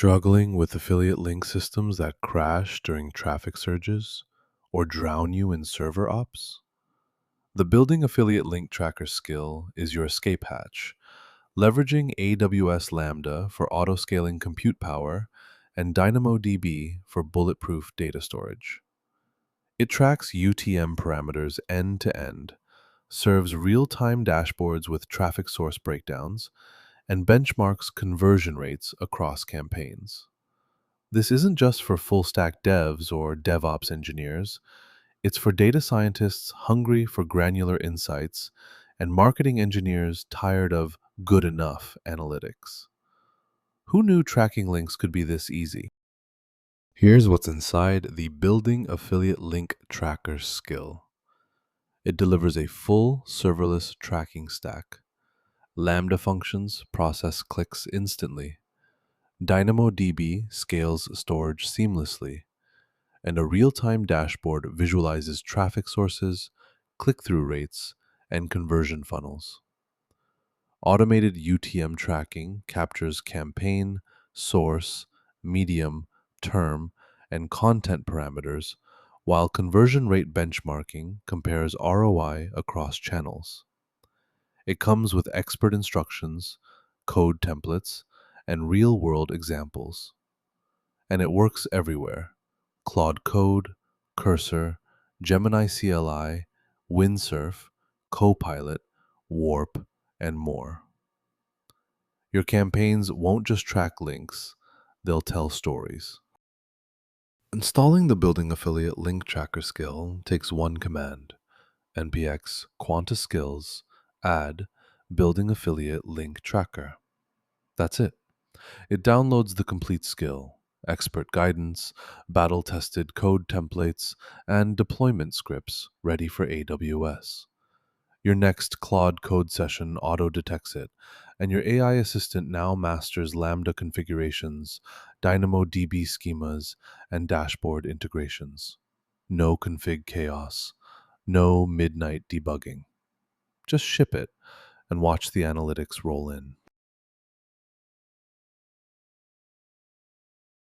Struggling with affiliate link systems that crash during traffic surges or drown you in server ops? The Building Affiliate Link Tracker skill is your escape hatch, leveraging AWS Lambda for auto-scaling compute power and DynamoDB for bulletproof data storage. It tracks UTM parameters end to end, serves real-time dashboards with traffic source breakdowns, and benchmarks conversion rates across campaigns. This isn't just for full stack devs or DevOps engineers, it's for data scientists hungry for granular insights and marketing engineers tired of good enough analytics. Who knew tracking links could be this easy? Here's what's inside the Building Affiliate Link Tracker skill. It delivers a full serverless tracking stack. Lambda functions process clicks instantly. DynamoDB scales storage seamlessly, and a real-time dashboard visualizes traffic sources, click-through rates, and conversion funnels. Automated UTM tracking captures campaign, source, medium, term, and content parameters, while conversion rate benchmarking compares ROI across channels. It comes with expert instructions, code templates, and real-world examples. And it works everywhere: Claude Code, Cursor, Gemini CLI, Windsurf, Copilot, Warp, and more. Your campaigns won't just track links, they'll tell stories. Installing the Building Affiliate Link Tracker skill takes one command: npx quanta-skills add Building Affiliate Link Tracker. That's it. It downloads the complete skill, expert guidance, battle-tested code templates, and deployment scripts ready for AWS. Your next Claude code session auto-detects it, and your AI assistant now masters Lambda configurations, DynamoDB schemas, and dashboard integrations. No config chaos, no midnight debugging. Just ship it and watch the analytics roll in.